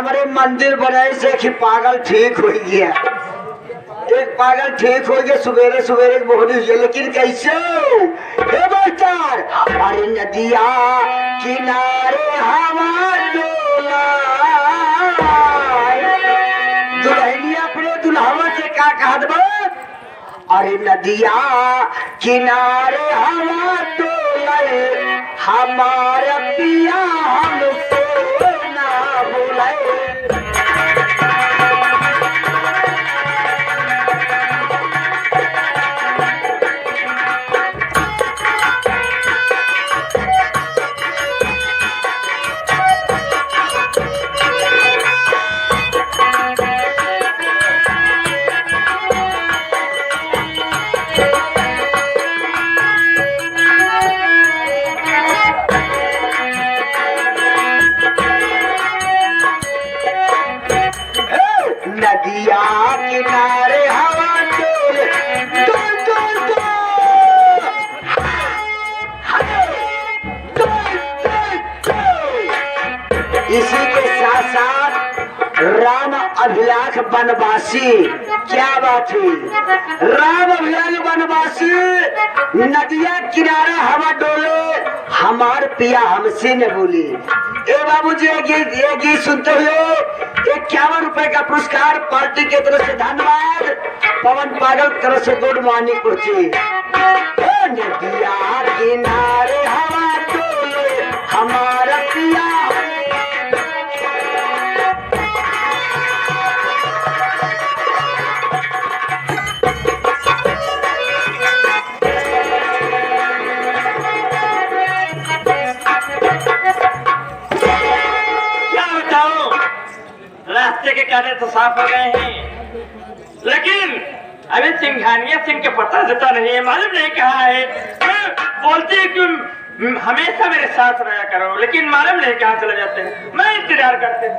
हमारे मंदिर बनाए से कि पागल ठीक हो गया। एक पागल ठीक हो गया सवेरे सवेरे बहुत हुई, लेकिन कैसे हे मास्टर? अरे नदिया किनारे हवा डोला, दुल्हनी अपने दुल्हवा से का कहत बा? अरे नदिया किनारे हवा डोले, हमारा पिया हमको ना बुलाए। नदिया किनारे हवा डोले, डोल डोल डोल, डोल डोल डोल। इसी के साथ साथ राम अभिलाष वनवासी, क्या बात है? राम अभिलाष वनवासी, नदिया किनारे हवा डोले, हमार पिया हमसे न बोली। ए बाबूजी ये गीत सुनते हो? 51 रुपए का पुरस्कार पार्टी की तरफ से धन्यवाद। पवन पागल तरफ से गुड मॉर्निंग पहुंची। नदिया किनारे हवा डोले, हमारा पिया रास्ते के कांटे तो साफ हो गए हैं, लेकिन अभी सिंघानिया सिंह के पता देता नहीं है, मालूम नहीं कहा है। बोलते हैं कि हमेशा मेरे साथ रहा करो, लेकिन मालूम नहीं कहाँ चले जाते हैं। मैं इंतजार करते हूँ।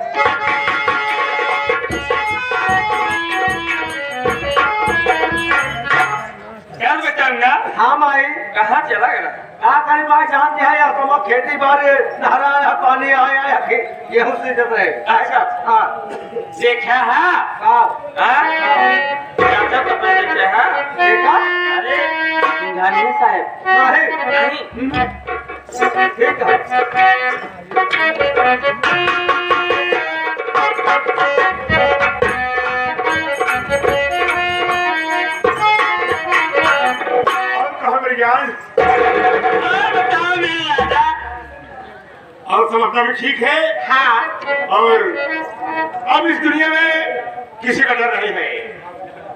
क्या बेचाऊंगा? हाँ माई कहाँ चला गया? का करी माई जान है या तुम खेती बाड़ी नहरा है, पानी आया या गेहूं से जब रहे। अच्छा हाँ देखा है? चाचा तो मैं देखा है। देखा? अरे सिंघानिया साहब नहीं ठीक बताओ मेरे राजा। और समझना भी ठीक है। हाँ और अब इस दुनिया में किसी का डर नहीं है।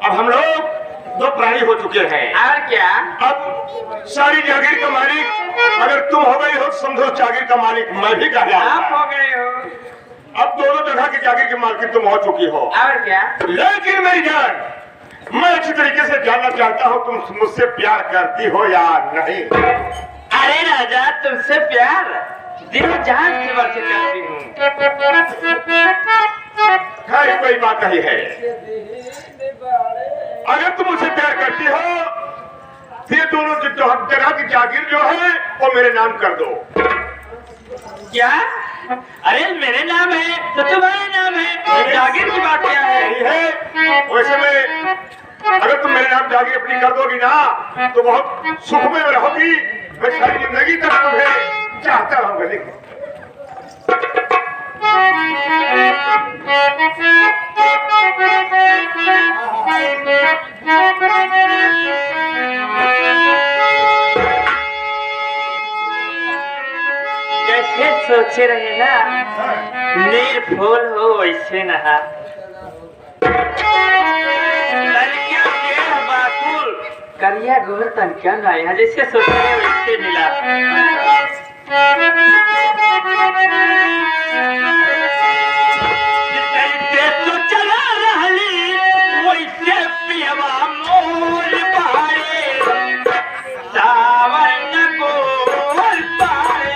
अब हम लोग दो प्राणी हो चुके हैं। और क्या? अब सारी जागीर का मालिक अगर तुम हो गई हो, समझो जागीर का मालिक मैं भी कहा। आप हो गए हो। अब दोनों जगह की जागीर की मालकिन तुम हो चुकी हो। और क्या? लेकिन मेरी जान, मैं अच्छी तरीके से जानना चाहता हूँ तुम मुझसे प्यार करती हो या नहीं। अरे राजा तुमसे प्यार दिल जान से बढ़ के करती हूँ। खैर कोई बात नहीं है। अगर तुम मुझसे प्यार करती हो फिर दोनों जगह की जागीर जो है वो मेरे नाम कर दो। क्या? अरे मेरे नाम है तो तुम्हारे नाम है, जागीर की बात क्या है? यही है। वैसे में अगर तुम मेरे नाम जागीर अपनी कर दोगी ना तो बहुत सुख में रहोगी। मैं सारी जिंदगी तक तुम्हें चाहता रहूंगा। देखो जैसे सोचे रहे ना निर्भूल हो वैसे नहा। करिया गोर तन क्या ना जैसे सोचे वैसे मिला। तो चला रहली वैसे पियवा मोर पारे सावन को पारे।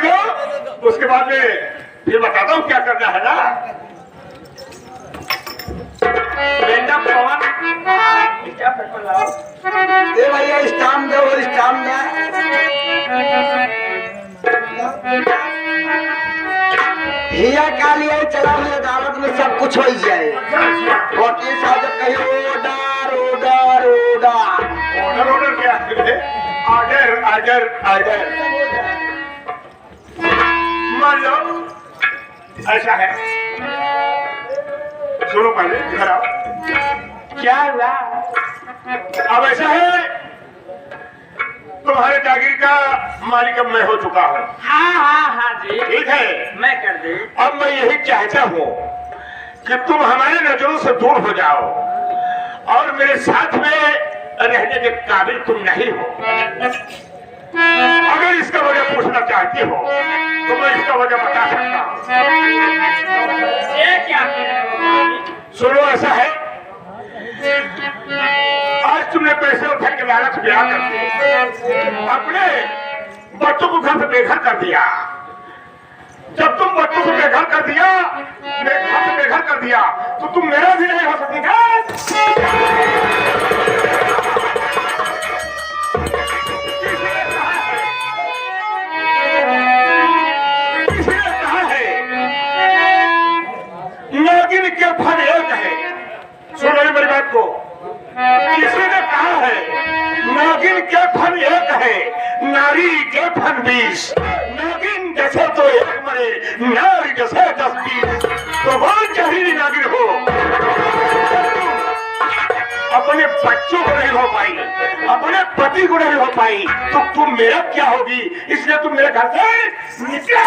दो, उसके बाद में फिर बताता हूँ क्या करना है ना। बेटा पवन क्या पेपर लाओ। ए भैया स्टाम्प दो, स्टाम्प दो। हिया कालिया चला हुई अदालत में सब कुछ हो जाए। वकील साहब जब कहे order order order, order order क्या है? Order order order. मान लो ऐसा है, सुनो पहले इधर आओ। क्या हुआ? अब ऐसा है, तुम्हारे जागीर का मालिक अब मैं हो चुका हूँ। हाँ जी, ठीक है, मैं कर दी। अब मैं यही चाहता हूँ कि तुम हमारे नजरों से दूर हो जाओ और मेरे साथ में रहने के काबिल तुम नहीं हो। अगर इसका वजह पूछना चाहती हो तो मैं इसका वजह बता सकता हूँ। ये क्या? सुनो ऐसा है, आज तुमने पैसे उठा के लालच ब्याह कर दिए, अपने बच्चों को घर से बेघर कर दिया। जब तुम बच्चों को बेघर कर दिया, बेघर कर दिया तो तुम मेरा भी नहीं हो सकेगा। नागिन के फन एक है, सुनो मेरी बात को। किसी ने कहा है नागिन के फन एक है, नारी के फन 20। नागिन जैसे तो एक मरे, नारी जैसे 10-20। तो बहुत जहरीली नागिन हो, अपने बच्चों को नहीं हो पाई, अपने पति को नहीं हो पाई, तो तुम मेरा क्या होगी? इसलिए तुम मेरे घर से निकल।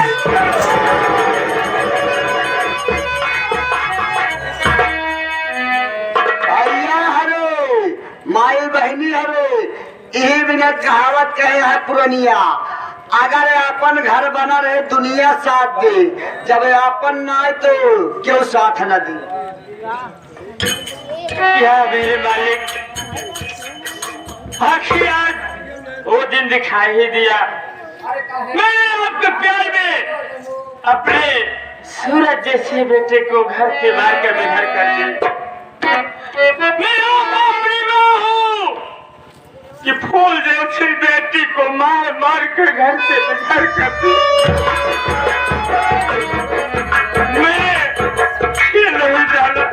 माई बहनी हरे, यही बिना कहावत कहे है पुरनिया, अगर अपन घर बना रहे दुनिया साथ दे, जब अपन ना आए तो क्यों साथ न दे। क्या मेरे मालिक, आखिर आज वो दिन दिखाई ही दिया। मैंने आपके प्यार में अपने सूरज जैसे बेटे को घर से बाहर कर बेघर कर दिया। मैं अपनी माँ हूँ कि फूल जैसी बेटी को मार मार कर घर से बेघर कर दी। मैं ये नहीं जाना।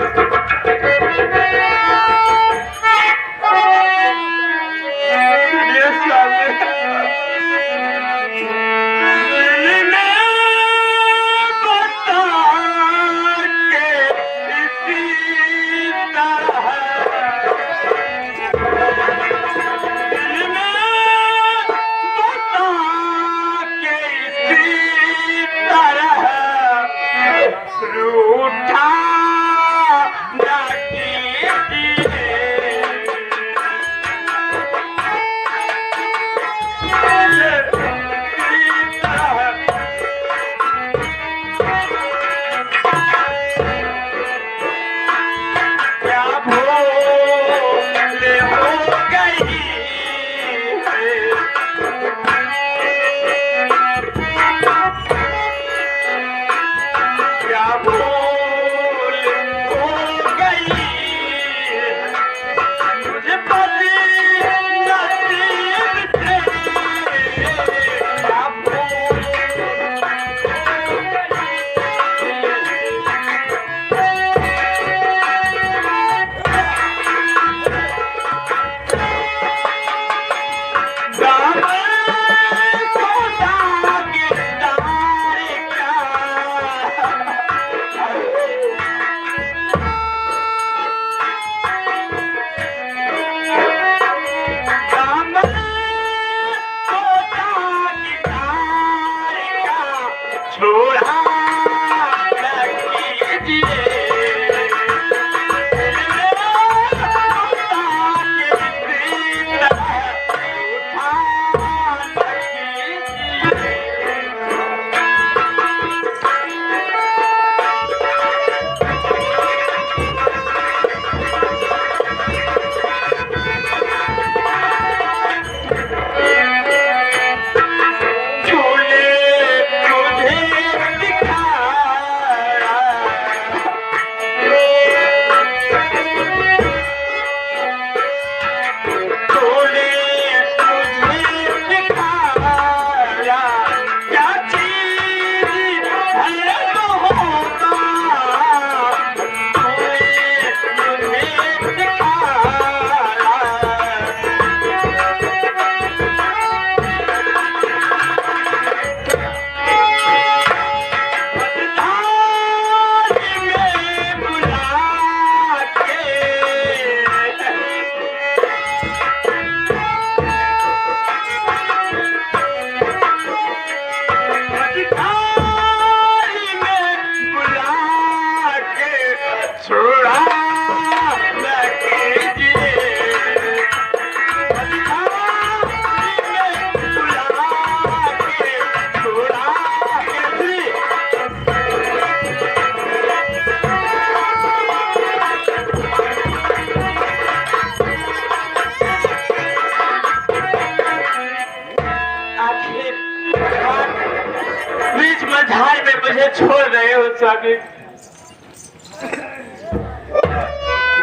धार में मुझे छोड़ रहे हो स्वामी।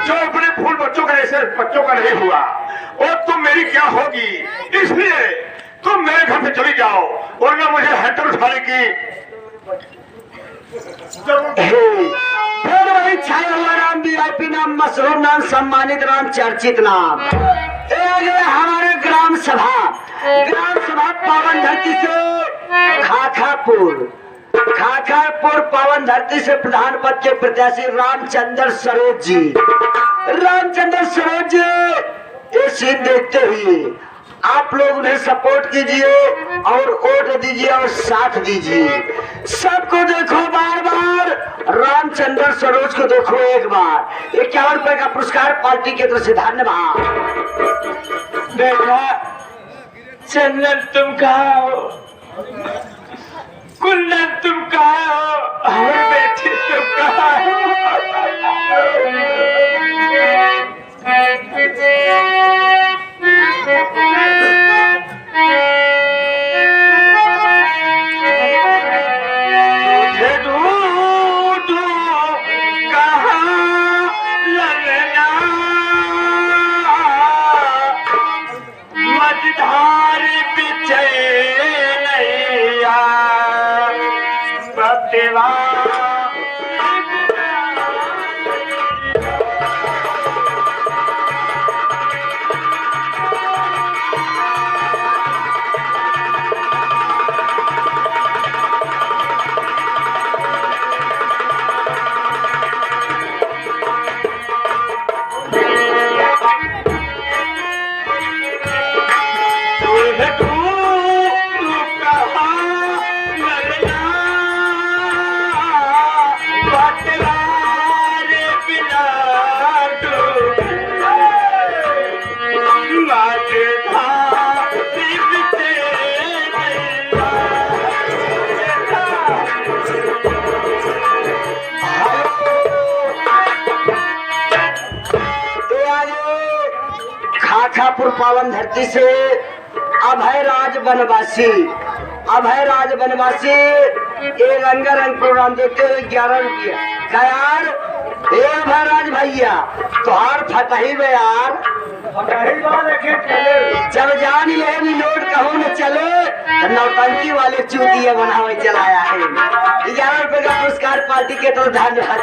जो अपने फूल बच्चों का ऐसे बच्चों का नहीं हुआ और तुम मेरी क्या होगी, इसलिए तुम मेरे घर से चली जाओ वरना मुझे हैंडल उठाने की फिर वही छाया हुआ नाम, वीआईपी नाम, मशहूर नाम, सम्मानित नाम, चर्चित नाम। हमारे ग्राम सभा पावन धरती से खाखापुर पावन धरती से प्रधान पद के प्रत्याशी रामचंद्र सरोज जी, ये सीन देखते हुए आप लोग उन्हें सपोर्ट कीजिए और वोट दीजिए और साथ दीजिए। सबको देखो बार बार, रामचंद्र सरोज को देखो एक बार। 51 रुपए का पुरस्कार पार्टी की तरफ से, धन्यवाद। बेटा चंदन तुम कहाँ हो, कुंदन तुम कहाँ हो, और बेटी तुम कहाँ हो? खाखापुर पावन धरती से अभय राज बनवासी ये रंगारंग प्रोग्राम देखते हुए 11 रुपया का यार। ए अभय राज भैया तुहार फटही में यार, जब जान ये नोट कहूँ न चले तो नौटंकी वाले चूतिया बनावे चलाया है। 11 रुपए का पुरस्कार पार्टी के तरफ, धन्यवाद।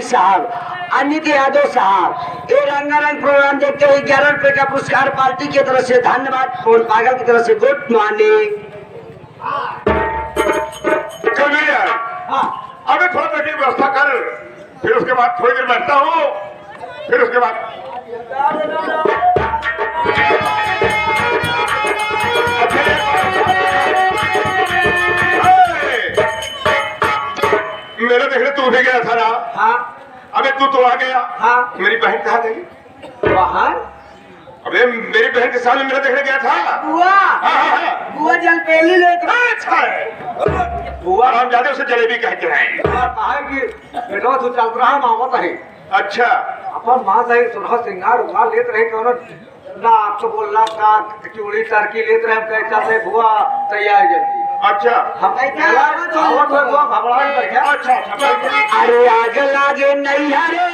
साहब अनित यादव साहब ये रंगारंग प्रोग्राम देखते हुए 11 रुपए का पुरस्कार पार्टी की तरफ से, धन्यवाद। फोन पागल की तरफ से गुड मॉर्निंग। अबे थोड़ा देर की व्यवस्था कर, फिर उसके बाद थोड़ी देर बैठता हूँ, फिर उसके बाद मेरा देखने तू भी गया था ना? हाँ। अबे तू तो आ गया। हाँ। मेरी बहन कहाँ गई? बाहर। अबे मेरी बहन के सामने मेरा देखने गया था। बुआ। हाँ। बुआ जल पेली लेकर। अच्छा है। बुआ राम ज्यादा उसे जलेबी कहते हैं। बेटा तू चल रहा मामत है। अच्छा। अपन माँ सही सुना सिंगार उंगार लेते रहे कौन ना आपको बोलना का चूड़ी टर्की लेते रहे, हम कहते बुआ तैयार जल्दी। अच्छा अरे आग लागे नहीं हरे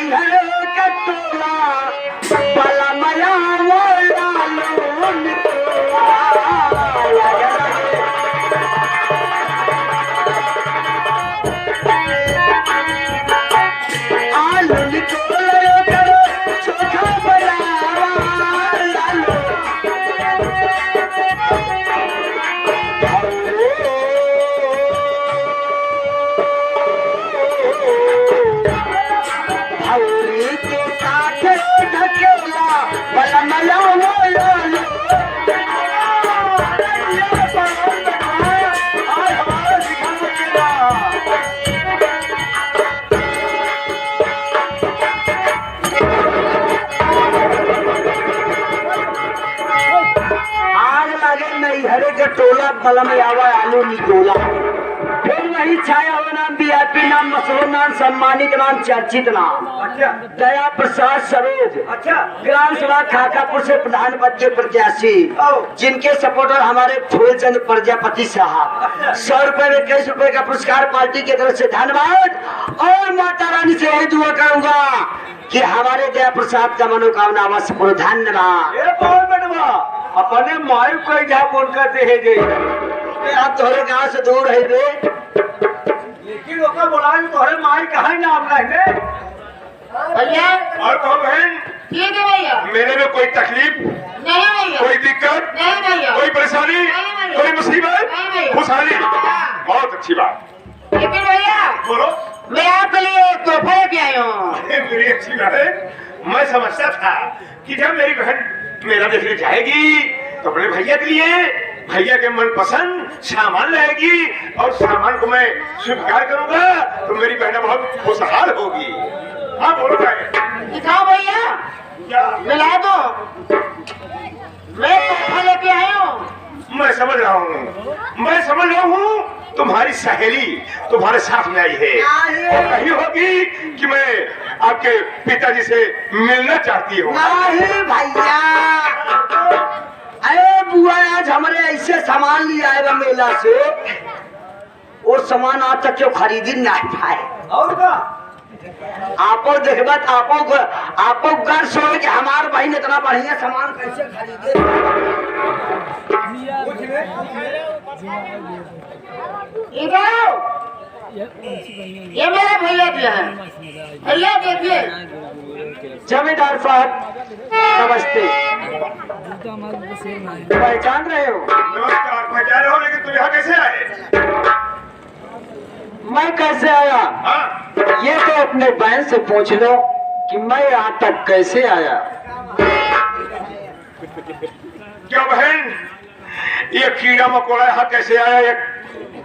नैहर के टोला बलमया वो लालू निकोला आलू निकोला करो चोखा बनावा लालू हौली के साथ ढकेला बलमया वो लालू आग लगे नैहरे के टोला बलम आवा आलू निकोला फिर वही छाया हुआ नाम वीआईपी नाम मशहूर नाम सम्मानित नाम चर्चित नाम अच्छा दया प्रसाद सरोज अच्छा ग्राम सभा खाकापुर से प्रधान पद के प्रत्याशी जिनके सपोर्टर हमारे फूलचंद प्रजापति साहब 100 रुपए में 21 रुपए का पुरस्कार पार्टी की तरफ से धन्यवाद और माता रानी से यही दुआ करूंगा कि हमारे दया प्रसाद का मनोकामना अवश्य पूर्ण धन्यवाद। ये कौन बनवा अपने मायू को जा फोन करते है जे आप थोड़े गाँव से दूर है बे लेकिन ओका बोला तोहरे माई कहा नाम है भैया और कहो बहन ठीक है भैया मेरे में कोई तकलीफ नहीं भैया कोई दिक्कत नहीं भैया कोई परेशानी नहीं भैया। कोई मुसीबत नहीं भैया। खुशहाली हाँ। बहुत अच्छी बात लेकिन भैया बोलो मैं आपके लिए एक तोहफा लेके आई हूँ। मेरी अच्छी बात है मैं समझता था कि जब मेरी बहन मेला देखने जाएगी तो अपने भैया के लिए भैया के मनपसंद सामान लाएगी और सामान को मैं स्वीकार करूंगा तो मेरी बहन बहुत खुशहाल होगी। हाँ बोलो भाई दिखाओ भैया क्या मिला दो मैं तोहफा लेके आई हूँ। मैं समझ रहा हूँ तुम्हारी सहेली तुम्हारे साथ में आई है और कही होगी कि मैं आपके पिताजी से मिलना चाहती हूँ। नहीं भैया अरे बुआ आज हमारे ऐसे सामान लिया है मेला से वो सामान आज तक क्यों खरीदी नहीं पाए और का आपो देखबा आपो घर सोच के हमार बहन इतना बढ़िया सामान कैसे खरीदे इधर आओ ये मेरा भैया दिया है भैया देखिए जमींदार साहब नमस्ते पहचान रहे हो नमस्कार पहचान रहे हो लेकिन तुम यहाँ कैसे आए? मैं कैसे आया हाँ ये तो अपने बहन से पूछ लो कि मैं यहाँ तक कैसे आया। क्यों बहन ये कीड़ा मकोड़ा यहाँ कैसे आया ये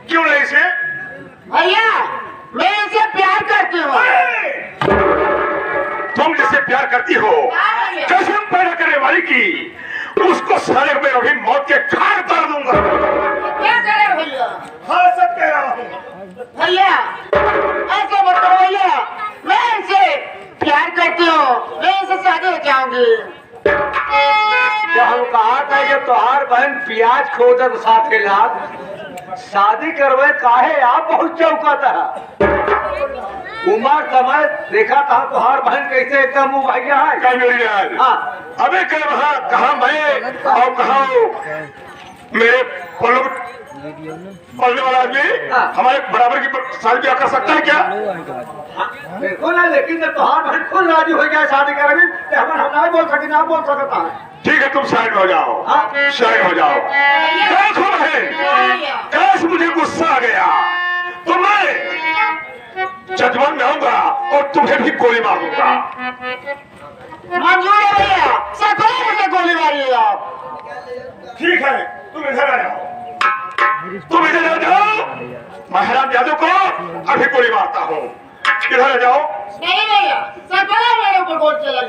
क्यों नहीं से भैया मैं इसे प्यार करती हूँ। तुम जिससे प्यार करती हो कसम पैदा करने वाली की उसको सारे में अभी मौत के घाट उतार दूंगा। क्या करे भैया हाँ सब कह रहा हूँ भैया ऐसे मत करो भैया मैं इसे प्यार करती हूँ मैं इसे शादी हो जाऊंगी। जब हम कहा था कि तोहार बहन प्याज खोदत साथ के लाभ शादी करवे काहे आप बहुत चौका था उमर समय देखा था तोहार बहन कैसे एकदम भैया है क्या मेरी यार हाँ अबे कह रहा कहा मैं और कहा मेरे पढ़ने वाला आदमी हमारे बराबर की शादी ब्याह कर सकता है क्या? बिल्कुल है लेकिन तोहार बहन खुद राजी हो जाए शादी करने में हम नहीं बोल सके ना बोल सकता है। ठीक है तुम साइड हो जाओ साइड हो जाओ। देखो बहन कैसे मुझे गुस्सा आ गया तो मैं जजमान में आऊंगा और तुम्हें भी गोली मार दूंगा। मंजूर है भैया सको मुझे गोली मारिए आप। ठीक है तुम इधर आ जाओ तुम इधर आ जाओ महाराज यादव को अभी गोली मारता हूँ। इधर आ जाओ। नहीं भैया सको मेरे ऊपर गोली चला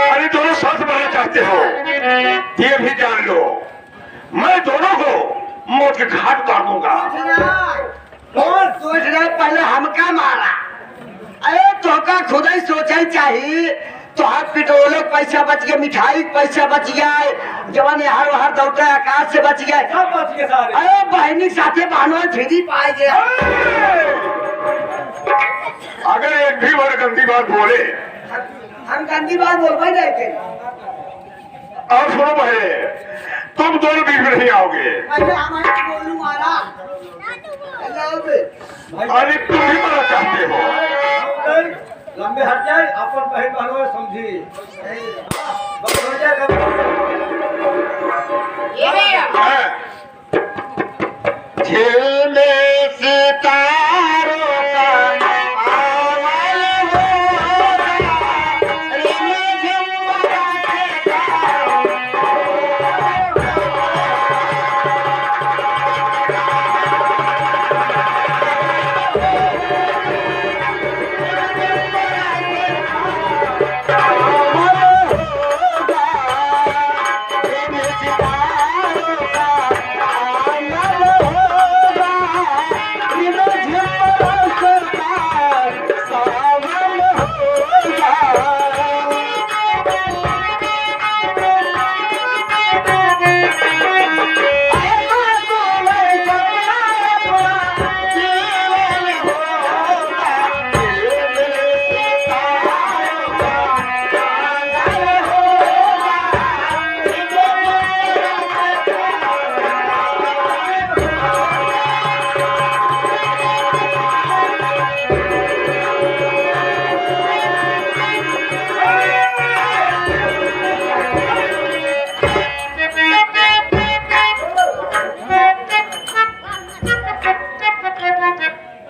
अरे दोनों साथ मारना चाहते हो ये भी जान लो मैं दोनों को मौत के घाट उतार दूंगा। कौन सोच रहे पहले हमका मारा अरे तोका खुद ही सोचा चाहिए तो हाथ पिटोले पैसा बच गया मिठाई पैसा बच गया जवान हर हर दौड़ते आकाश से बच गया सब बच गए सारे। अरे बहनी साथे बहनों फ्री पाए गया। अगर एक भी वर्ग गंदी बात बोले। हम गंदी बात बोल पाए जाए थे। अब सुनो बहे, तुम दोनों बीच में नहीं आओगे। अरे हमारे बोलू मारा अरे तुम ही मना चाहते हो। लंबे हट जाए अपन बहन बहनों समझी ये भैया झूले सितारों का आवाज़ होगा, रिमझिम बरसता।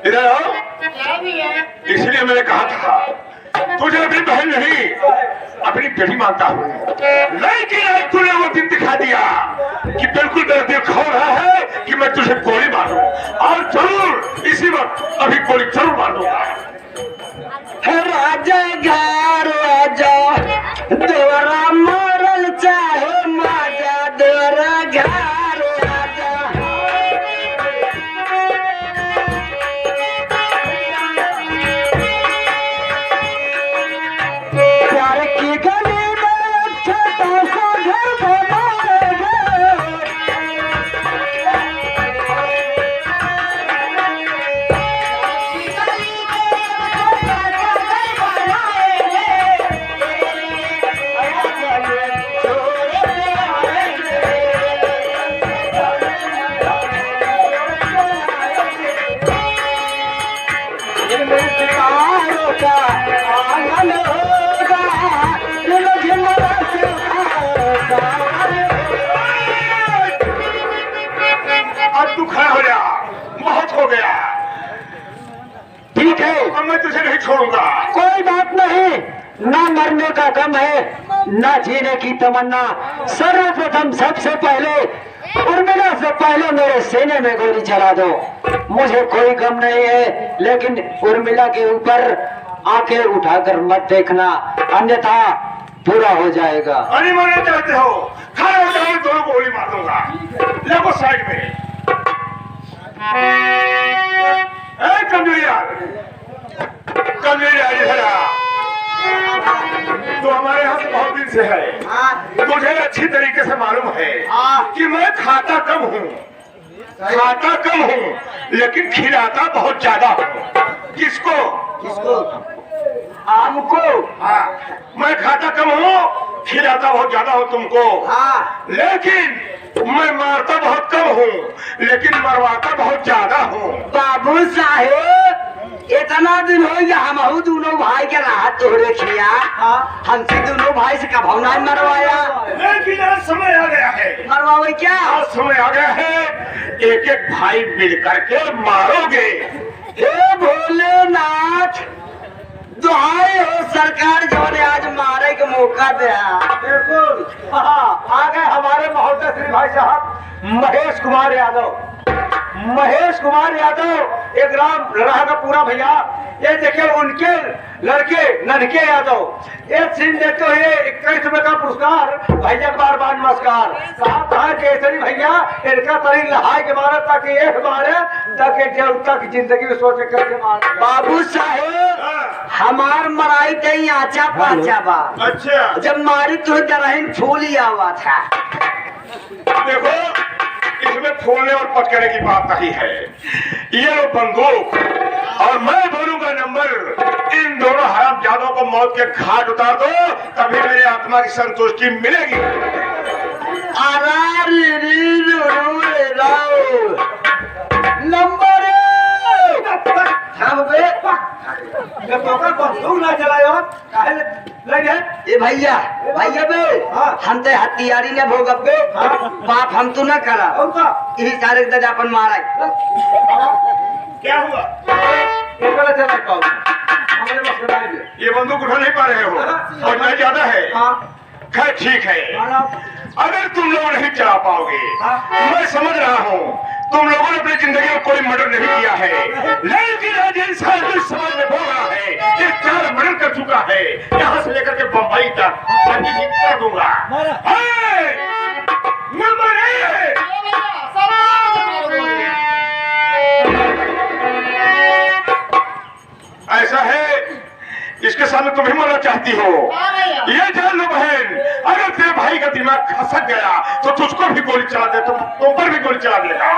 इधर आओ। क्या भैया इसलिए मैंने कहा था तुझे अपनी बहन नहीं अपनी बेटी मानता हूँ, लेकिन आज तूने वो दिन दिखा दिया कि बिल्कुल मेरा दिल खो रहा है कि मैं तुझे गोली मारूं, और जरूर इसी वक्त अभी गोली जरूर मारूंगा। राजा घर राजा देवरा मरल चाहे माजा, देवरा घर राजा। प्यार की गली में छोटा सा घर बनाएंगे, सितारों का आंगन होगा, रिमझिम बरसता। अब तू खड़ा हो जा, बहुत हो गया। ठीक है, अब मैं तुझे नहीं छोड़ूंगा। कोई बात नहीं, ना मरने का गम है ना जीने की तमन्ना। सर्वप्रथम सबसे पहले उर्मिला से पहले मेरे सीने में गोली चला दो। मुझे कोई गम नहीं है, लेकिन उर्मिला के ऊपर आंखें उठाकर मत देखना, अन्यथा पूरा हो जाएगा। अरे मरना चाहते हो, खड़ा हो जाओ, दोनों को गोली मार दूंगा। लगो साइड में। कमजोरिया इधर आ। तो हमारे यहाँ से बहुत दिन से है, मुझे अच्छी तरीके से मालूम है कि मैं खाता कम हूँ, लेकिन खिलाता बहुत ज्यादा हूँ। किसको? हमको। हाँ, मैं खाता कम हूँ, खिलाता बहुत ज्यादा हूँ तुमको। लेकिन मैं मारता बहुत कम हूँ, लेकिन मरवाता बहुत ज्यादा हूँ। बाबू साहेब, इतना दिन हो गया हम दोनों भाई के राहत तोड़े खिया, हमसे दोनों भाई से कभी नहीं मरवाया। लेकिन आज समय आ गया है, मरवावे क्या? आज समय आ गया है, एक एक भाई मिल करके मारोगे। हे भोलेनाथ, दुहाई हो सरकार जो ने आज मारे के मौका दिया। बिल्कुल। आ गए हमारे महोदय श्री भाई साहब महेश कुमार यादव। एक राम लड़ा का पूरा भैया, ये देखिए उनके लड़के ननके यादव। एक सीन देखते हुए 21 रुपए का पुरस्कार भैया, बार नमस्कार। साहब कहा केसरी भैया, इनका तरी लहाई के मारे ताकि एक मारे ताकि जब तक जिंदगी में सोचे करके मारे। बाबू साहेब, हमार मराई तई आचा पाचा बा। अच्छा, जब मारी तो दरहिन फूल ही आवा था। देखो इसमें फोड़ने और पटकने की बात नहीं है, ये लो बंदूक और मैं बोलूंगा नंबर। इन दोनों हराम मौत के घाट उतार दो, तभी मेरी आत्मा की संतुष्टि मिलेगी। नंबर ना चलायो काहे लगे ए भैया भैया बे हम तो हथियारी ने भोगब बे पाप हम तो ना करा और का यही सारे दादा अपन मारा क्या हुआ? ये गलत चला पाओ हमारे बस में नहीं है। ये बंदूक उठा नहीं पा रहे हो और मैं ज्यादा है। हां खैर ठीक है, अगर तुम लोग नहीं चला पाओगे, मैं समझ रहा हूँ तुम लोगों ने अपनी जिंदगी में कोई मर्डर नहीं किया है, लेकिन आज इंसान भी समझ में हो रहा है ये 4 मर्डर कर चुका है, यहाँ से लेकर के बम्बई तक कर दूंगा। नंबर 1 ऐसा है, इसके सामने तुम ही मरना चाहती हो। ये जान लो बहन, अगर तेरे भाई का दिमाग खसक गया तो तुझको भी गोली चला दे, तुम पर भी गोली चला देगा।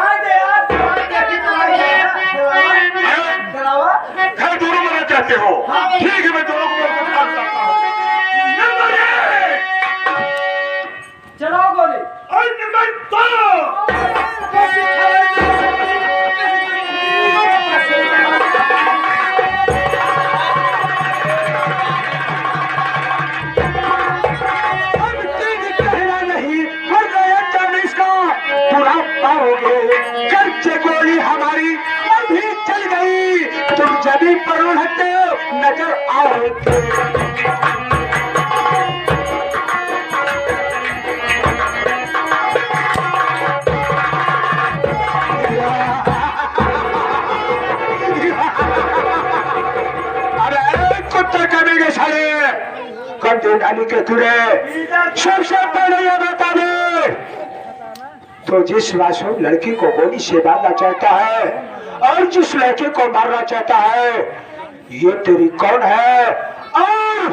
खैर दोनों मरना चाहते हो, ठीक है, मैं दोनों को मार सकता हूँ। नंबर 1 चलाओ गोली और नंबर 2 कच्चे गोली हमारी अभी चल गई, तुम जब भी पर उड़ते नजर आओगे। अरे कुत्ते कभी के साले कंधे डाली के तुरे सबसे पहले ये बता दे तो जिस मासूम लड़की को गोली से मारना चाहता है और जिस लड़के को मारना चाहता है, ये तेरी कौन है और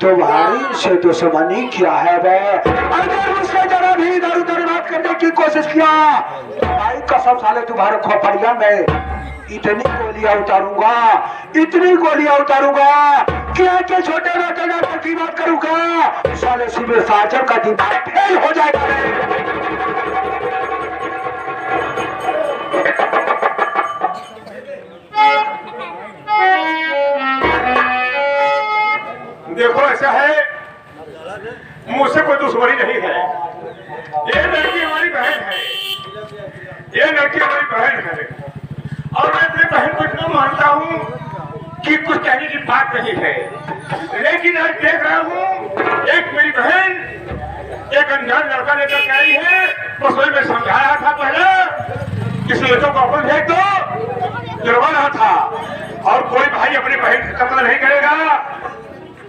तुम्हारी से दुश्मनी क्या है? वे अगर उसने जरा भी इधर उधर बात करने की कोशिश किया तो भाई कसम साले तुम्हारे खोपड़िया में इतनी गोलियां उतारूंगा, इतनी गोलियां उतारूंगा क्या के छोटे मोटे नाटक की बात करूंगा, साले सिविल सर्जन का दिमाग फेल हो जाएगा। देखो ऐसा है, मुझसे कोई दुश्मनी नहीं है, ये लड़की हमारी बहन है, ये लड़की हमारी बहन है और मैं अपनी बहन को इतना मानता हूँ कि कुछ कहने की बात नहीं है, लेकिन आज देख रहा हूँ एक मेरी बहन एक अनजान लड़का लेकर के आई है। बस वही मैं समझा रहा था पहले इस लड़कों को अपन भेज दो, जुर्मा रहा था और कोई भाई अपनी बहन का कत्ल नहीं करेगा,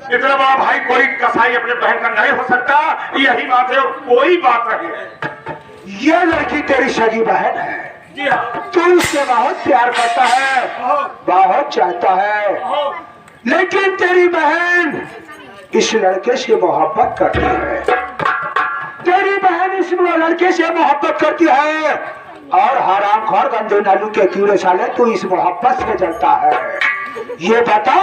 इतना बड़ा भाई कोई कसाई अपने बहन का नहीं हो सकता, यही बात है, कोई बात नहीं है। ये लड़की तेरी सगी बहन है, जी हाँ, तू इससे बहुत प्यार करता है, बहुत चाहता है, लेकिन तेरी बहन इस लड़के से मोहब्बत करती है, तेरी बहन इस लड़के से मोहब्बत करती है और हरामखोर गंदे नालू के कीड़े साले तू इस मोहब्बत से जलता है। ये बता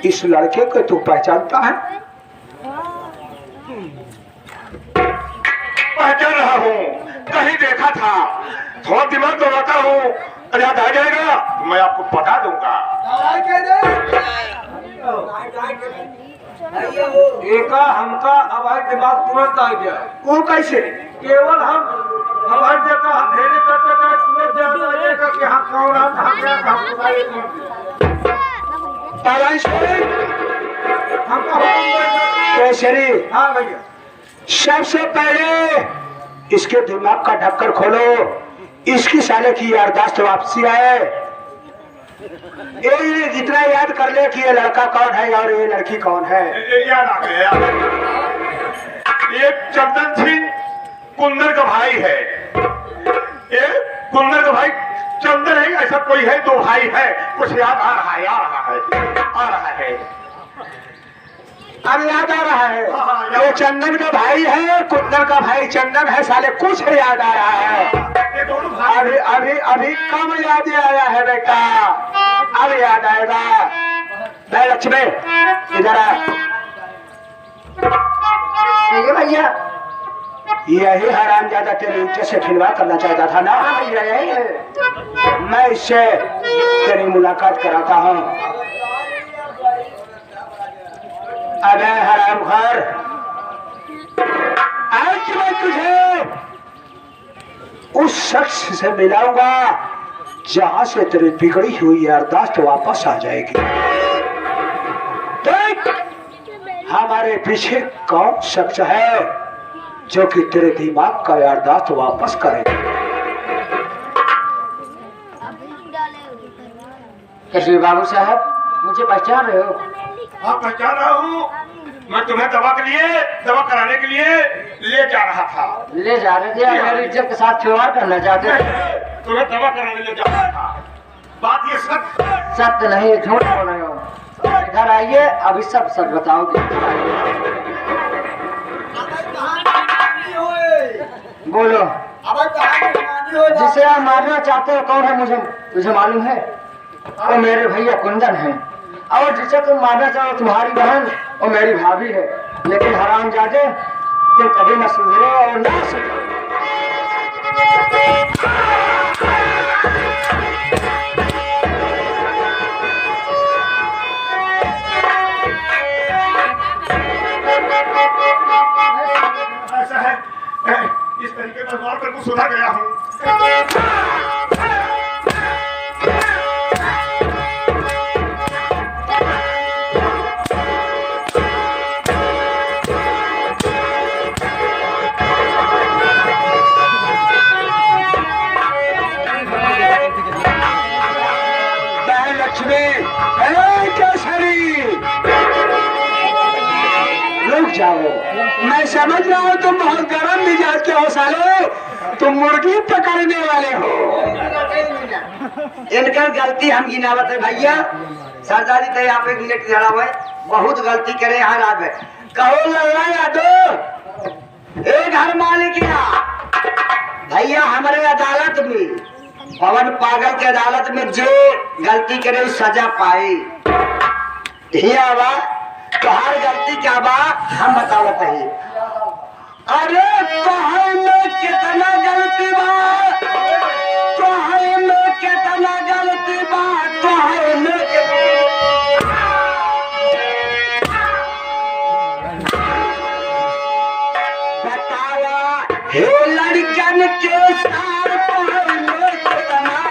इस लड़के को तू पहचानता है? पहचान रहा हूँ, कहीं देखा था, थोड़ा दिमाग दौड़ाता हूँ, याद आ जाएगा तो मैं आपको बता दूंगा। एका हमका हमारे दिमाग तुरंत आ गया। वो कैसे? केवल हम हमारे देखा हम हेले करते थे तुरंत याद आ जाएगा कि हाँ कौन हमका केसरी, हाँ भैया, सबसे पहले इसके दिमाग का ढक्कन खोलो, इसकी साले की याददाश्त वापसी आए। ये जितना याद कर ले कि ये लड़का कौन है और ये लड़की कौन है। याद आ गया, ये चंदन सिंह कुंदर का भाई है, ये कुंदर का भाई चंदन है, ऐसा कोई है, 2 भाई है, कुछ याद आ रहा है, आ रहा है। अब याद आ रहा है, ये चंदन का भाई है, कुंदन का भाई चंदन है, साले कुछ याद आ रहा है। ये दोनों भाई अभी अभी अभी कम याद आया है बेटा, अब याद आएगा। मैं लक्ष्मी इधर आ। ये भैया यही हराम ज्यादा तेरी इज्जत से खिलवाड़ करना चाहता था ना। भैया यही है। मैं इससे तेरी मुलाकात कराता हूँ। अबे हरामखोर, आज मैं तुझे उस शख्स से मिलाऊंगा जहां से तेरी बिगड़ी हुई याददाश्त वापस आ जाएगी। देख हमारे पीछे कौन शख्स है जो कि तेरे दिमाग का याददाश्त वापस करेगा। कश्मीर बाबू साहब मुझे पहचान रहे हो? हाँ पहचान रहा हूँ। मैं तुम्हें दवा कराने के लिए ले जा रहा था। ले जा रहे थे? मेरी इज्जत के साथ खिलवाड़ करना चाहते थे? तुम्हें दवा कराने ले जा रहा था। बात ये सत्य नहीं, झूठ बोल रहे हो। इधर आइए, अभी सब सच बताओगे। बोलो। जिसे आप मारना चाहते हो कौन है? मुझे मालूम है, वो मेरे भैया कुंदन है। और जिसे तुम मारना चाहो तुम्हारी बहन और मेरी भाभी है। लेकिन हरामजादे तुम कभी न सुधरो और न सुधरो। ऐसा है, इस तरीके पर मार कर कुछ सुधर गया हूँ। रुक जाओ, मैं समझ रहा हूँ तुम बहुत गर्म मिजाज के हो साले, तुम मुर्गी पकड़ने वाले हो। इनकर गलती हम गिनावत है भैया। सरदारी तो यहाँ पे मिनट खड़ा हुए, बहुत गलती करे यहाँ रात में। कहो लल्ला यादव, एक घर मालिक भैया हमारे अदालत में, पवन पागल के अदालत में जो गलती करे सजा पाए। तोहार गलती क्या बा हम बतावत है। अरे तोहर में कितना गलती बा, तोहर में कितना गलती बा, तोहर में बतावा हे लड़कन के साथ तोहर में कितना।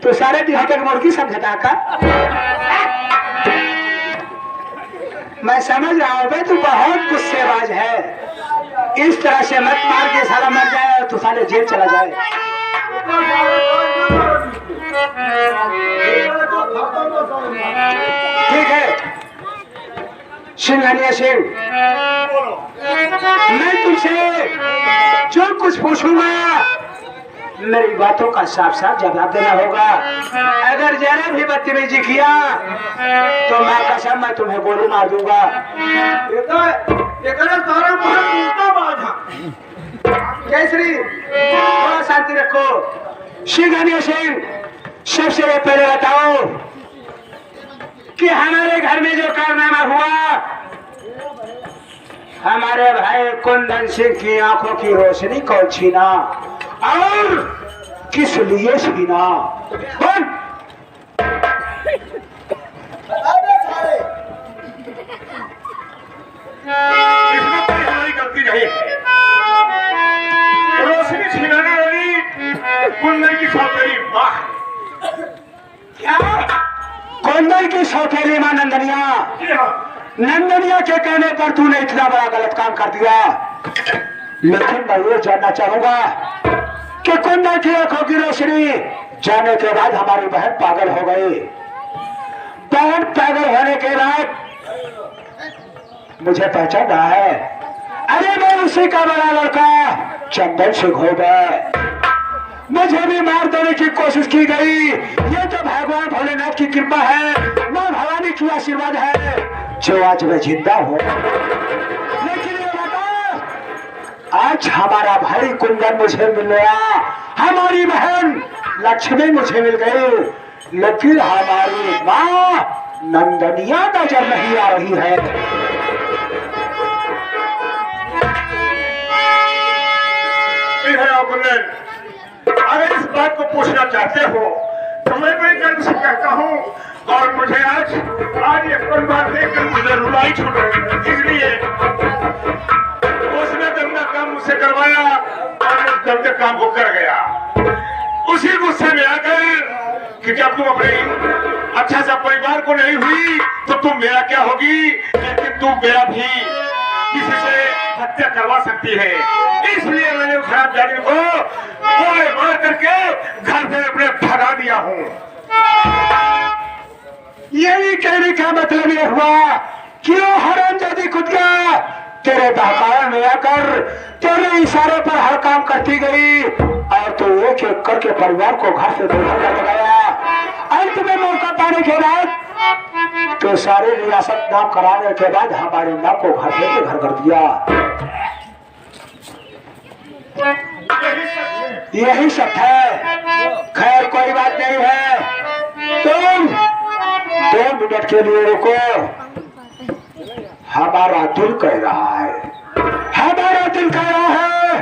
तो सारे देहात की मुर्गी समझता का? मैं समझ रहा हूँ भाई, तू बहुत गुस्सेबाज है। इस तरह से मत मार के साला मर जाए और तू साले जेल चला जाए। ठीक है सिंघानिया सिंह, मैं तुमसे जो कुछ पूछूंगा मेरी बातों का साफ साफ जवाब देना होगा। अगर जरा भी बदतमीजी किया तो मैं कसम मैं तुम्हें गोली मार दूंगा। केसरी थोड़ा शांति रखो। सिंघानिया सिंह, सबसे पहले बताओ कि हमारे घर में जो कारनामा हुआ, हमारे भाई कुंदन सिंह की आंखों की रोशनी कौन छीना और किस लिए छीना? बोल। इसमें कोई हमारी गलती नहीं है। रोशनी छिनाने वाली कुंदन की सौतेली माँ। क्या? कुंदन की सौतेली माँ नंदनिया? नंदनिया के कहने पर तूने इतना बड़ा गलत काम कर दिया। लेकिन मैं ये जानना चाहूंगा कि कुंदन की आंखों की रोशनी जाने के बाद हमारी बहन पागल हो गई। बहन पागल होने के बाद मुझे पहचाना है। अरे मैं उसी का बड़ा लड़का चंदन सिंह हो गए। मुझे भी मार देने की कोशिश की गई। ये तो भगवान भोलेनाथ की कृपा है, मां भवानी की आशीर्वाद है जो आज मैं जिंदा हूँ। लेकिन ये बता, आज हमारा भाई कुंदन मुझे मिल गया, हमारी बहन लक्ष्मी मुझे मिल गई, लेकिन हमारी माँ नंदनिया नजर नहीं आ रही है। कुंदन, अगर इस बात को पूछना चाहते हो तो मैं बड़े गर्व से कहता हूँ, और मुझे आज ये बात देखकर मुझे रुलाई छूट रही है। इसलिए उसने गंदा काम मुझसे करवाया और उस गंदे काम को कर गया। उसी गुस्से में आकर कि जब तुम अपने अच्छा सा परिवार को नहीं हुई तो तुम मेरा क्या होगी, लेकिन तुम मेरा भी किसी से हत्या करवा सकती है। इसलिए मैंने उस जाने को गोले मार करके घर से अपने भगा दिया हूँ। यही कहने का मतलब ये हुआ क्यों हरामजादी खुद गया तेरे बहकावे में आकर तेरे इशारे पर हर काम करती गई और तू एक एक करके परिवार को घर से बाहर कर लगाया। अंत में मौका पाने के बाद तो सारे रियासत नाम कराने के बाद हमारे नाम को घर से घर कर दिया। यही सब है। खैर कोई बात नहीं है, तुम 2 मिनट के लिए रुको। हमारा दिल कह रहा है, हमारा दिल कह रहा है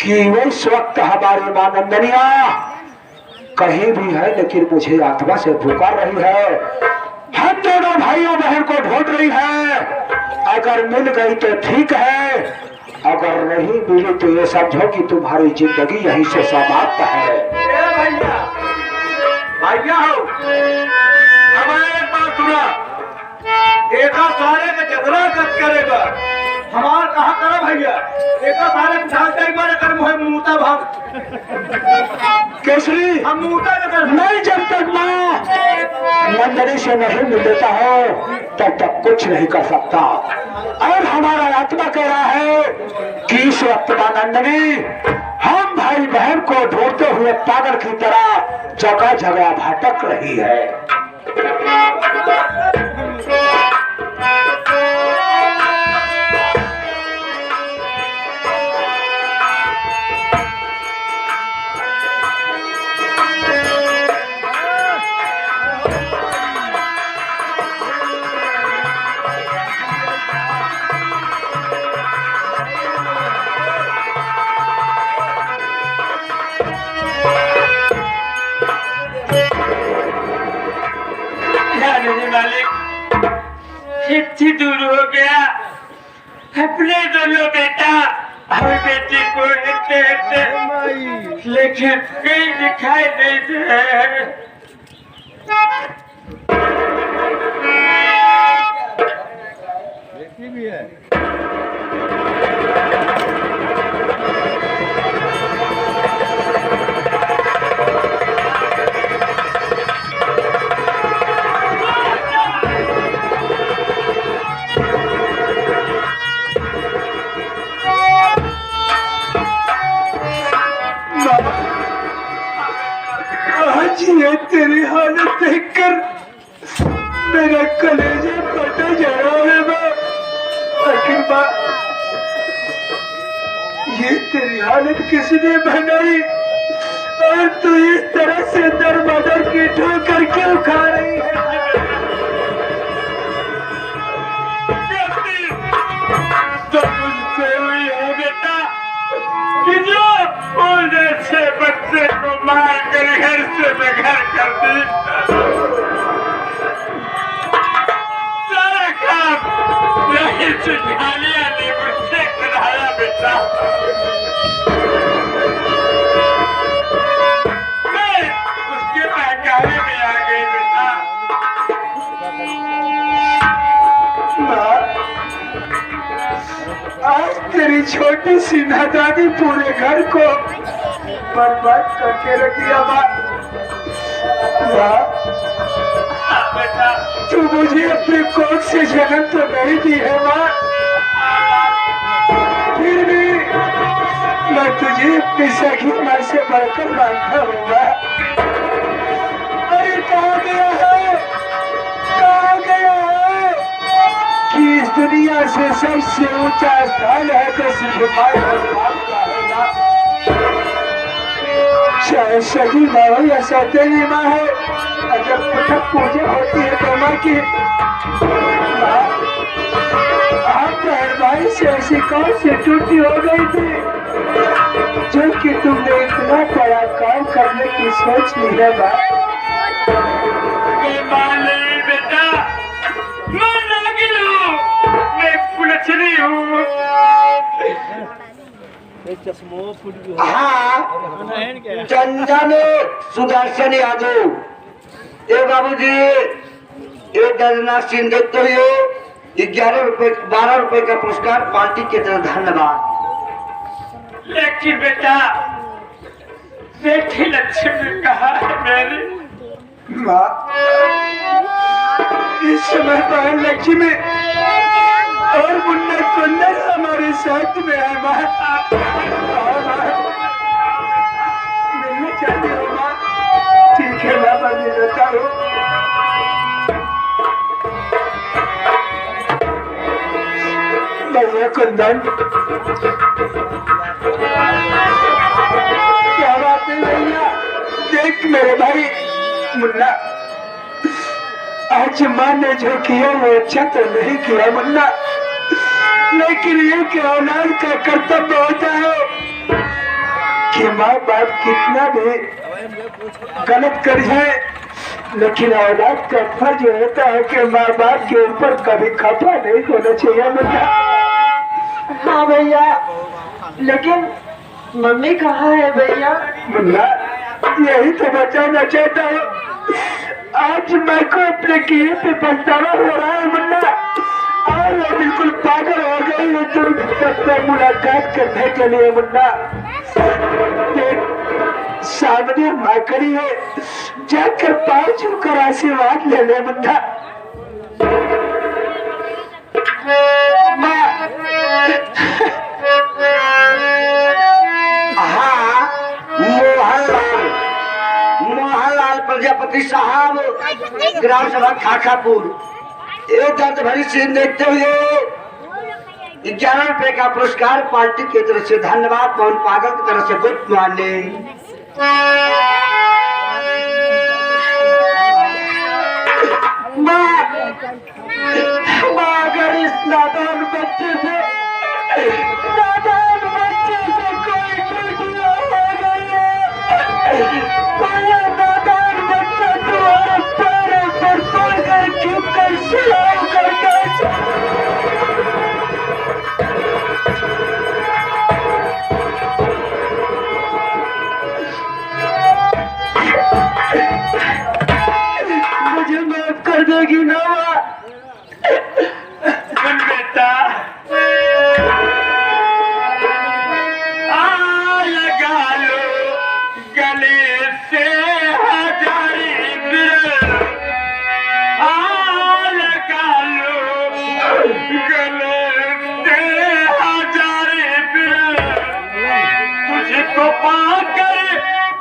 कि इस वक्त हमारी मां नंदनिया कहीं भी है, लेकिन मुझे आत्मा से पुकार रही है। हम दोनों भाइयों बहन को ढूंढ रही है। अगर मिल गई तो ठीक है, अगर नहीं मिली तो ये समझो कि तुम्हारी जिंदगी यहीं से समाप्त है। भैया हो, हमारे एक बात सुना, एका सारे का झगड़ा कब करेगा? हमारा कहाँ करा भैया? एका सारे ढालता ही मारे कर मुहे मुँहता भाग केसरी, हम मुँहता कर नहीं, जब तक माँ नंदनी से नहीं मिल लेता हो तब तक कुछ नहीं कर सकता। और हमारा आत्मा कह रहा है कि इस वक्त मां नंदनी हम भाई बहन को ढूंढते हुए पागल की तरह जगह जगह भटक रही है। मालिक इतनी दूर हो गया, अपने दोनों बेटा हमें बेटी को लेकिन कहीं दिखाई नहीं दे। भी है। आज ये तेरी हालत देखकर मेरा कलेजा फटा जा रहा है माँ। लेकिन माँ, ये तेरी हालत किसने बनाई और तू इस तरह से दर बदर की ठोकर क्यों खा रही है? तो मुझसे हुई है बेटा कि जो पूरे से बच्चे को मार कर घर से बेघर कर दी। सारा काम यही सिंघानिया ने मुझसे कराया बेटा। मैं उसके बहकावे में आ गई बेटा। आज तेरी छोटी सी नादानी पूरे घर को बर्बाद करके रख दिया माँ। बेटा तू मुझे अपने कोख से जन्म तो नहीं दी है माँ, फिर भी मैं तुझे अपनी सखी माँ से बढ़कर मानता हूँ माँ। अरे कहाँ गया है, कहाँ गया है कि इस दुनिया से सबसे ऊंचा स्थान है तो सिर्फ माँ और बाप का है माँ। चाहे सही माँ हो या सौतेली माँ है, अगर पृथक पूजा होती है तो माँ की आप बहन भाई से ऐसी कौन सी टूटी हो गई थी जो कि तुमने इतना बड़ा काम करने की सोच ली है माँ। नहीं बेटा, मैं नागिन हूँ, मैं कुलछनी हूँ। हाँ, चंदन सुदर्शन यादव, ये बाबूजी ये दर्दनाक सीन देखते हुए 12 रुपए का पुरस्कार पार्टी की तरफ धन्यवाद। लेकिन बेटा बेटी लक्ष्मी कहाँ है मेरी? माँ, इस समय बहन लक्ष्मी और मुन्ना कुंदन हमारे साथ में है माँ। मिलना चाहती हो माँ? ठीक है माँ, मैं मिल देता हूँ। भैया कुंदन, क्या बात है भैया? देख मेरे भाई मुन्ना, आज माँ ने जो किया वो अच्छा तो नहीं किया मुन्ना, लेकिन ये कि औलाद का कर्तव्य होता है कि माँ बाप कितना भी गलत कर जाए, लेकिन औलाद का फर्ज होता है कि माँ बाप के ऊपर कभी खफा नहीं होना चाहिए मुन्ना। हाँ भैया, लेकिन मम्मी कहाँ है भैया? मुन्ना, यही तो बताना चाहता हूँ। आज मैं को अपने किए पे पछतावा हो रहा है मुन्ना, और मैं बिल्कुल पागल हो गई हूँ तुमसे मुलाकात करने के लिए मुन्ना। सामने माँ खड़ी है, जाकर पाँव छूकर आशीर्वाद ले ले मुन्ना। हाँ, मोहनलाल प्रजापति साहब, ग्राम सभा खाखापुर, एक दर्द भरी सीन देखते हुए 11 रुपए का पुरस्कार पार्टी की तरफ से धन्यवाद। पवन पागल की तरफ से गुड मॉर्निंग। अगर इस नादान बच्चे से कोई टूटिया हो गई है, नादान बच्चा तुम्हारे पैरों पर पड़कर झुककर सलाम करता है। देगी ना सुन बेटा, लगा लो गले से हजारी बिरल, लगा लो गले से हजारी बिरल, तुझको पाकर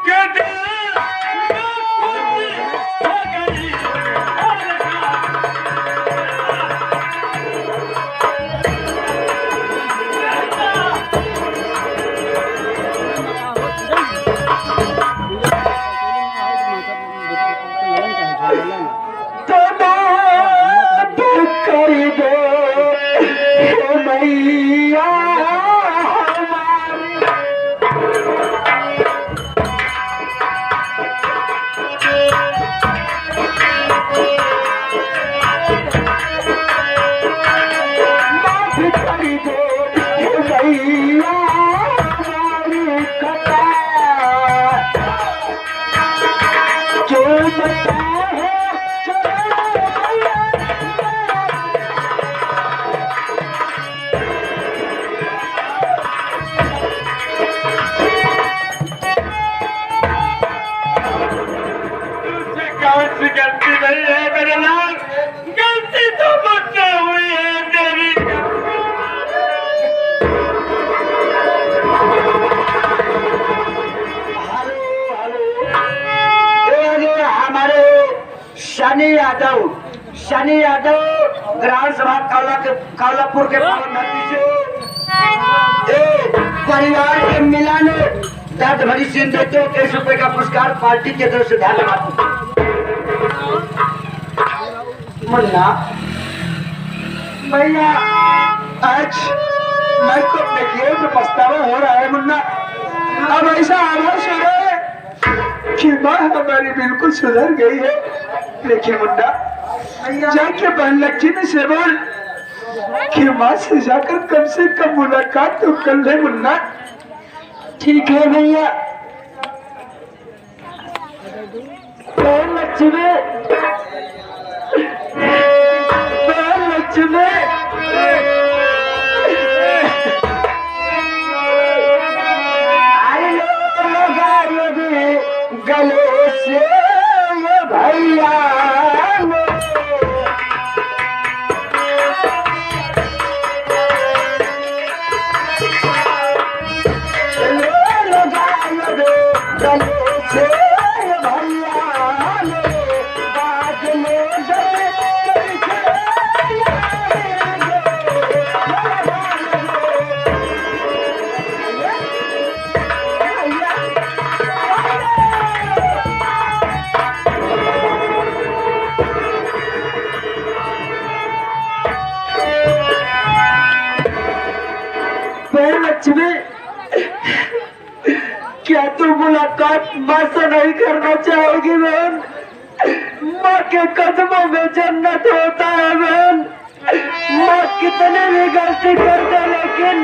के दिल में खुशी हो गई। तो बात कर दो मैया हमारी। माफ कर दो मैया हमारी कथा जो बता है कौन सी गलती नहीं है मेरे लाल, गलती तो मुझसे हुई है तेरी। हेलो हमारे शनि यादव ग्राम सभा कालापुर के पावन धरती से परिवार के मिलन दर्द भरी सीन देते 23 रुपए का पुरस्कार पार्टी की तरफ से धन्यवाद। मुन्ना भैया आज मैं को अपने खेल में पछतावा हो रहा है मुन्ना। अब ऐसा आभास हो रहा है कि माँ हमारी बिल्कुल सुधर गई है। लेकिन मुन्ना जाके बहन लक्ष्मी से बोल कि माँ से जाकर कम से कम मुलाकात तो कर ले मुन्ना। ठीक है भैया। बहन लक्ष्मी गले से ये भैया लक्ष्मी क्या तू मुलाकात माँ से नहीं करना चाहोगी बहन? माँ के कदमों में जन्नत होता है बहन। माँ कितनी भी गलती कर दे लेकिन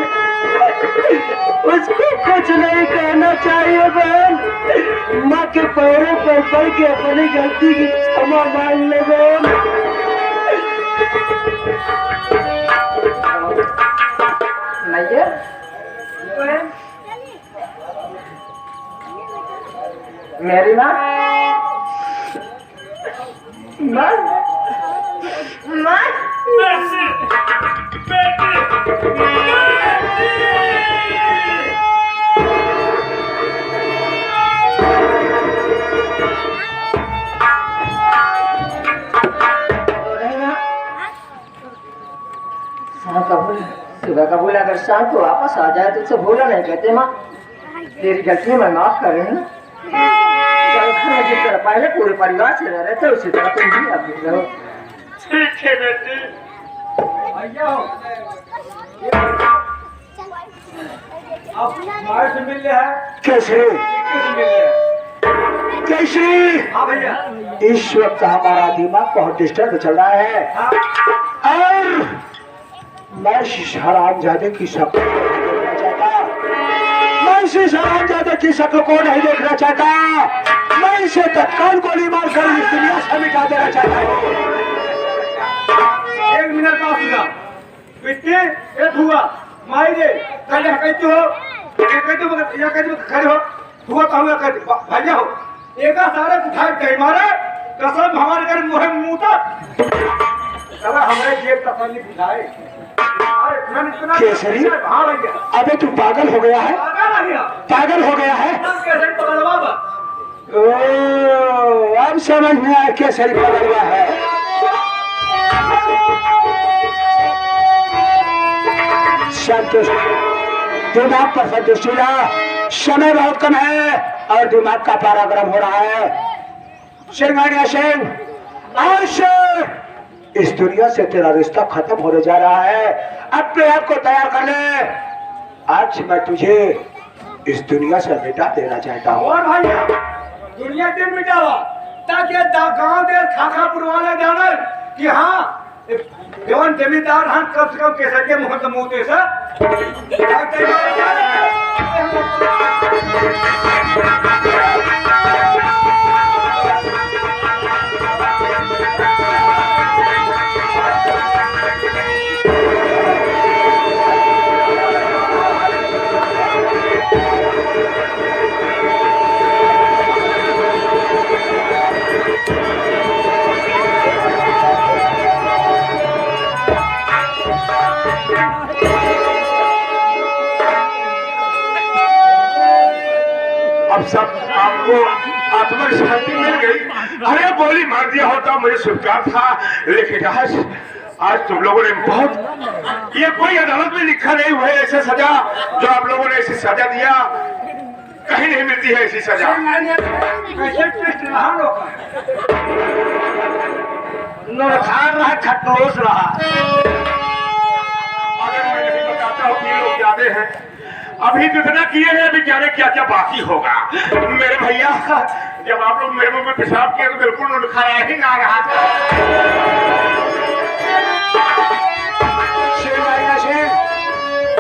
उसको कुछ नहीं कहना चाहिए बहन। माँ के पैरों पर पड़ के अपनी गलती की क्षमा मांग ले बहन। मेरी माँ माँ माँ सुबह का बोला अगर शाम को वापस आ जाए तो उसे भूला नहीं कहते माँ। तेरी गलती मैं माफ कर रही हूँ। जिस तरह पहले पूरे परिवार से रह रहे थे उसी तरह तुम भी अब रहो। ठीक है बेटी। अब हमारे से मिल रहा है कैसे कैसे? हाँ भैया इस वक्त हमारा दिमाग बहुत डिस्टर्ब चल रहा है और मैं हरामजादे की शक्ल को नहीं देखना चाहता। मैं इसे हरामजादे की शक्ल को नहीं देखना चाहता। मैं इसे तत्काल गोली मार कर इस दुनिया से मिटा देना चाहता हूँ। बिट्टी ए धुआ माई रे कल कहते हो ये कहते हो या कहते हो खड़े हो धुआ कहूंगा कहते भैया हो एका सारे उठा के मारे कसम हमारे घर मुंह मुंह तक चला हमारे जेब तसल्ली बुझाए अरे मैंने इतना केसरी? हां भैया अबे तू पागल हो गया है, पागल आ गया पागल हो गया है। कैसे पकड़वा बा ओ, अब समझ में आया केसरी पागल हुआ है। संतुष्ट, दिमाग पर संतुष्टि ला, समय बहुत कम है और दिमाग का पारा गर्म हो रहा है। सिंघानिया सिंह आज से इस दुनिया से तेरा रिश्ता खत्म होने जा रहा है। अपने आप को तैयार कर ले, आज से मैं तुझे इस दुनिया से मिटा देना चाहता हूँ। और भैया दुनिया दिन मिटावा ताकि गांव दे खाखापुर वाले जाने कि हाँ जवान जमींदार हाँ कम से कम कैसे के मुंह तो मुंह से अब सब आपको आत्मा शांति मिल गई। अरे गोली मार दिया होता मुझे स्वीकार था, लेकिन आज तुम लोगों ने बहुत, ये कोई अदालत में लिखा नहीं हुआ है ऐसे सजा जो आप लोगों ने ऐसी सजा दिया, कहीं नहीं मिलती है ऐसी सजा। नौखान रहा खटोस रहा। अगर मैं नहीं बताता हूँ कि ये लोग ज्यादा हैं, अभी जितना किए हैं अभी जाने क्या क्या बाकी होगा। मेरे भैया जब आप लोग मेरे मुंह में पेशाब किए तो बिल्कुल खाया ही ना रहा था।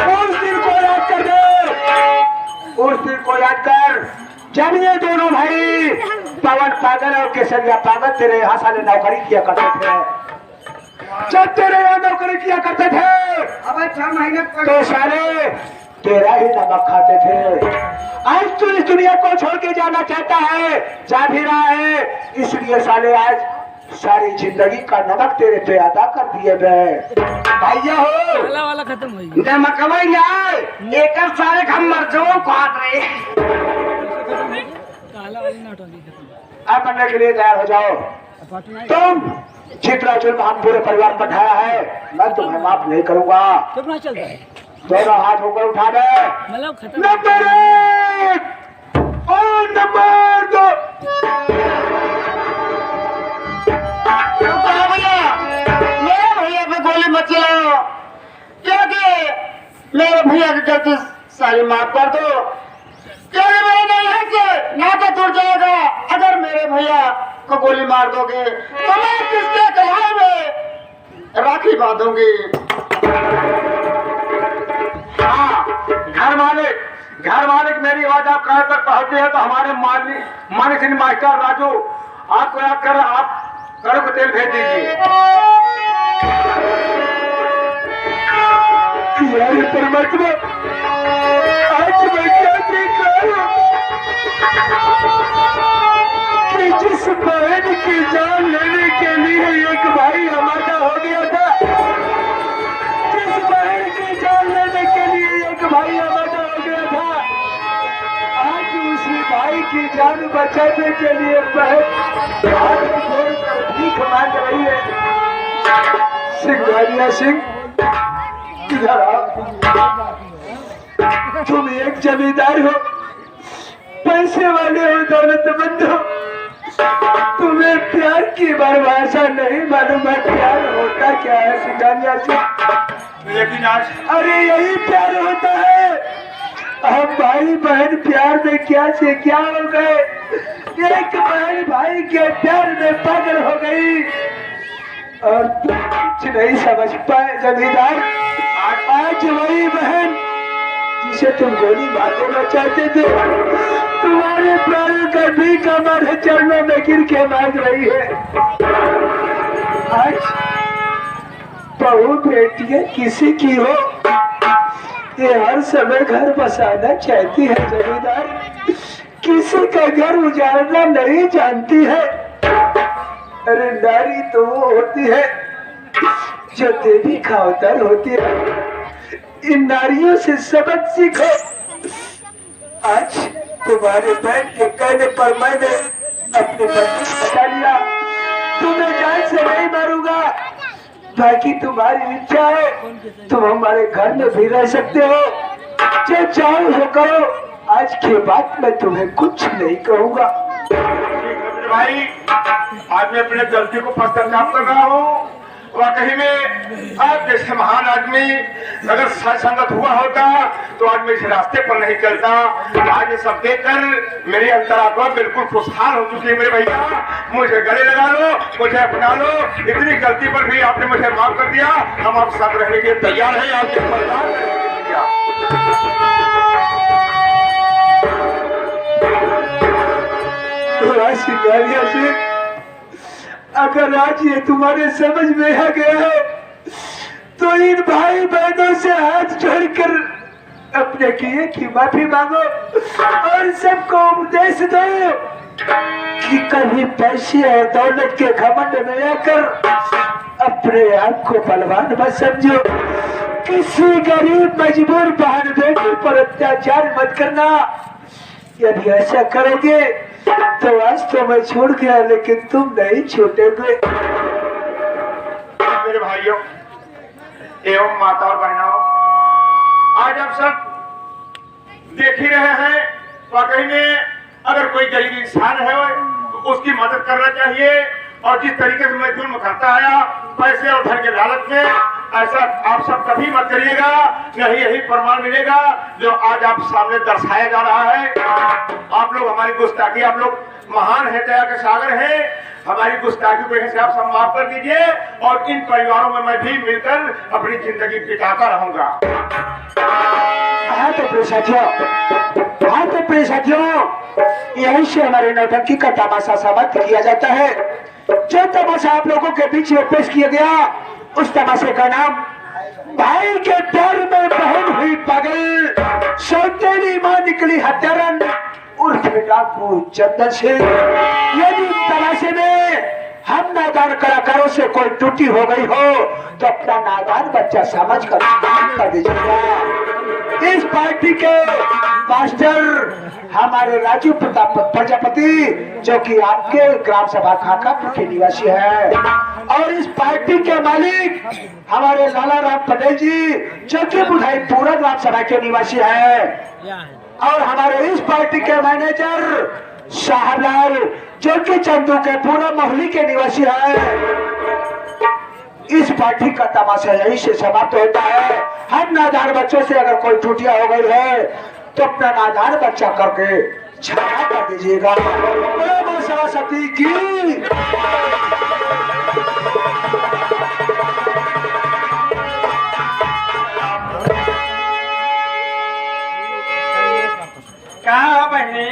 उस दिन को याद कर दे, उस दिन को याद कर जब ये दोनों भाई पवन पागल और केसरिया पागल तेरे यहाँ साले नौकरी किया करते थे, जब तेरे यहाँ नौकरी किया करते थे अब 6 महीने तो साले तेरा ही नमक खाते थे। आज तू इस दुनिया को छोड़ के जाना चाहता है, जा भी रहा है, इसलिए साले आज सारी जिंदगी का नमक तेरे पे अदा कर दिए गए। भैया हो वाला खत्म हो गई। नमकवा जाए एक सारे हम मर्जों काट रहे। काला वाली नोट वाली खत्म। अब बनने के लिए तैयार हो जाओ। तुम जितना जुल्म हम पूरे परिवार पर ढाया है मैं तुम्हें माफ नहीं करूंगा। कितना चलता है दोनों हाथ ऊपर उठा दे। मतलब खत्म। नंबर 1 और नंबर 2। मेरे भैया पे गोली मत चलाओ, क्योंकि मेरे भैया की गलती सारी माफ कर दो। क्योंकि मेरे नहीं है कि नाता टूट जाएगा अगर मेरे भैया को गोली मार दोगे तो मैं किसके कलाई में राखी बांधूंगी। हाँ, घर मालिक मेरी आवाज आप कहाँ तक पहुंचे हैं तो हमारे मानिक सिंह मास्टर राजू आपको याद कर आप कड़क को तेल भेज दीजिए। परमात्मा आज मैं क्या देख रहा हूँ कि जिस बहन की जान लेने के लिए एक भाई हमारा हो गया था, जिस बहन की जान लेने के लिए एक भाई हमारा हो गया था, आज उसी भाई की जान बचाने के लिए बहन हाथ जोड़कर भीख मांग रही है। सिंघानिया सिंह इधर आओ। तुम एक जमींदार हो, पैसे वाले हो, दौलतमंद हो, तुम्हें प्यार की परिभाषा नहीं मालूम है प्यार होता क्या है सिंघानिया सिंह। लेकिन आज अरे यही प्यार होता है। हम भाई बहन प्यार में क्या से क्या हो गए, एक बहन भाई के प्यार में पागल हो गई और तुम कुछ नहीं समझ पाए जमींदार। आज वही बहन जिसे तुम गोली मार देना चाहते थे तुम्हारे प्राणों का भी हमारे चरणों में गिर के मांग रही है। बहू बेटियां किसी की हो, ये हर समय घर बसाना चाहती है जमींदार, किसी का घर उजाड़ना नहीं जानती है। अरे नारी तो वो होती है जो देवी का अवतार होती है। इन नारियों से सबक सीखो। आज तुम्हारे बहन के कहने पर मैंने अपने बहन को बचा लिया। तुम्हें जान से नहीं मारूंगा, बाकी तुम्हारी इच्छा है, तुम हमारे घर में भी रह सकते हो, जो चाहो वो करो। आज के बाद मैं तुम्हें कुछ नहीं कहूंगा। भाई, आज मैं अपने गलती को पश्चाताप कर रहा हूँ। वाकई में आप जैसे महान आदमी अगर सत्संगत हुआ होता तो आज मैं इस रास्ते पर नहीं चलता। आज ये सब देखकर मेरी अंतरात्मा बिल्कुल खुशहाल हो चुकी है। मेरे भैया, मुझे गले लगा लो, मुझे अपना लो। इतनी गलती पर भी आपने मुझे माफ कर दिया। हम आप साथ रहने के तैयार हैं, आपके मदद भैया। शिकारिया से अगर आज ये तुम्हारे समझ में आ गया है तो इन भाई बहनों से हाथ जोड़कर अपने किए की माफी मांगो और सबको उपदेश दो कि कभी पैसे और दौलत के घमंड में आकर अपने आप को बलवान मत समझो। किसी गरीब मजबूर बहन बेटी पर अत्याचार मत करना। यदि ऐसा करोगे तो आज तो मैं छोड़ गया, लेकिन तुम नहीं छूटोगे। मेरे भाइयों एवं माता और बहनों, आज आप सब देख ही रहे हैं, वाकई में अगर कोई गरीब इंसान है तो उसकी मदद करना चाहिए। और जिस तरीके से मैं जुल्म करता आया पैसे और धन के लालच में, ऐसा आप सब कभी मत करिएगा। नहीं यही प्रमाण मिलेगा जो आज आप सामने दर्शाया जा रहा है। आप लोग हमारी गुस्ताखी, आप लोग महान है, दया के सागर है, हमारी गुस्ताखी को यहीं से आप सब माफ कर दीजिए। और इन परिवारों में मैं भी मिलकर अपनी जिंदगी बिताता रहूंगा। यही से हमारे नौटंकी का तमाशा समाप्त किया जाता है। जो तमाशा आप लोगों के बीच में पेश किया गया, उस तमाशे का नाम भाई के डर में बहन हुई पागल, सौतेली मां निकली हत्यारन उर्फ डाकू चंदन सिंह। यदि तमाशे में हम नादान कलाकारों से कोई त्रुटि हो गई हो तो अपना नादान बच्चा समझ कर दीजिएगा। इस पार्टी के मास्टर हमारे राजू प्रताप प्रजापति, जो कि आपके ग्राम सभा खाकापुर के निवासी है, और इस पार्टी के मालिक हमारे लाला राम पटेल जी, जो कि बुधाई पूरा ग्राम सभा के निवासी है, और हमारे इस पार्टी के मैनेजर शाहलाल, जो कि चंदू के पूरा मोहल्ले के निवासी है। इस पार्टी का तमाशा यही से समाप्त होता है। हम नादान बच्चों से अगर कोई त्रुटियां हो गई है तो अपना नादान बच्चा करके क्षमा कर दीजिएगा। सरस्वती की क्या बहने